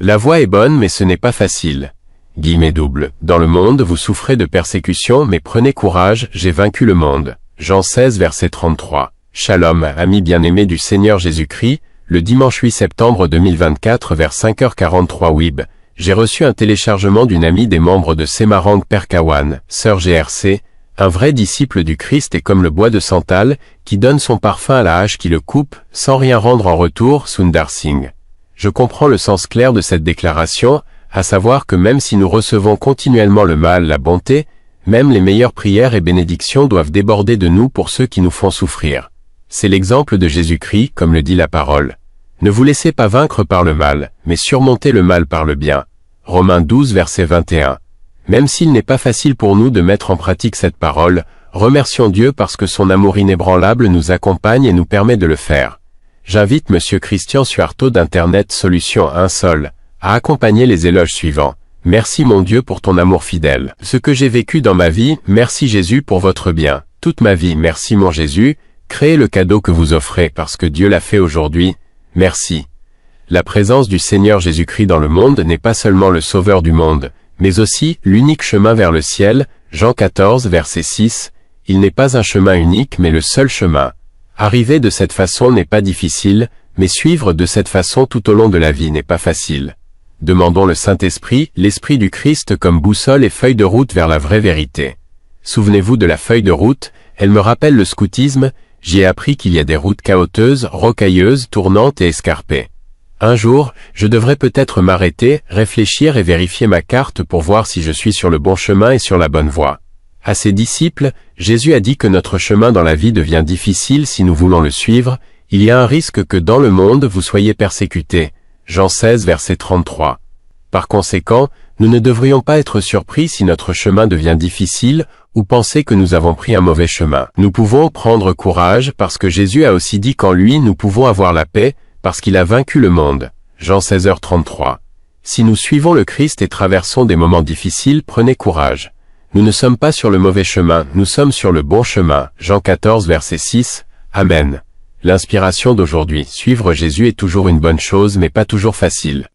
La voie est bonne mais ce n'est pas facile. Guillemets doubles. Dans le monde vous souffrez de persécution mais prenez courage, j'ai vaincu le monde. Jean 16 verset 33. Shalom, amis bien-aimés du Seigneur Jésus-Christ, le dimanche 8 septembre 2024 vers 5h43 WIB, j'ai reçu un téléchargement d'une amie des membres de Semarang Perkawan, sœur GRC, un vrai disciple du Christ et comme le bois de santal, qui donne son parfum à la hache qui le coupe, sans rien rendre en retour, Sundar Singh. Je comprends le sens clair de cette déclaration, à savoir que même si nous recevons continuellement le mal, la bonté, même les meilleures prières et bénédictions doivent déborder de nous pour ceux qui nous font souffrir. C'est l'exemple de Jésus-Christ, comme le dit la parole. Ne vous laissez pas vaincre par le mal, mais surmontez le mal par le bien. Romains 12 verset 21. Même s'il n'est pas facile pour nous de mettre en pratique cette parole, remercions Dieu parce que son amour inébranlable nous accompagne et nous permet de le faire. J'invite Monsieur Christian Suarto d'Internet Solutions 1 Sol à accompagner les éloges suivants. Merci mon Dieu pour ton amour fidèle. Ce que j'ai vécu dans ma vie, merci Jésus pour votre bien. Toute ma vie, merci mon Jésus, créez le cadeau que vous offrez parce que Dieu l'a fait aujourd'hui. Merci. La présence du Seigneur Jésus-Christ dans le monde n'est pas seulement le sauveur du monde, mais aussi l'unique chemin vers le ciel, Jean 14 verset 6, il n'est pas un chemin unique mais le seul chemin. Arriver de cette façon n'est pas difficile, mais suivre de cette façon tout au long de la vie n'est pas facile. Demandons le Saint-Esprit, l'Esprit du Christ comme boussole et feuille de route vers la vraie vérité. Souvenez-vous de la feuille de route, elle me rappelle le scoutisme, j'y ai appris qu'il y a des routes chaotiques, rocailleuses, tournantes et escarpées. Un jour, je devrais peut-être m'arrêter, réfléchir et vérifier ma carte pour voir si je suis sur le bon chemin et sur la bonne voie. À ses disciples, Jésus a dit que notre chemin dans la vie devient difficile si nous voulons le suivre, il y a un risque que dans le monde vous soyez persécutés. Jean 16 verset 33. Par conséquent, nous ne devrions pas être surpris si notre chemin devient difficile ou penser que nous avons pris un mauvais chemin. Nous pouvons prendre courage parce que Jésus a aussi dit qu'en lui nous pouvons avoir la paix, parce qu'il a vaincu le monde. Jean 16h33. Si nous suivons le Christ et traversons des moments difficiles, prenez courage. Nous ne sommes pas sur le mauvais chemin, nous sommes sur le bon chemin. Jean 14 verset 6. Amen. L'inspiration d'aujourd'hui, suivre Jésus est toujours une bonne chose mais pas toujours facile.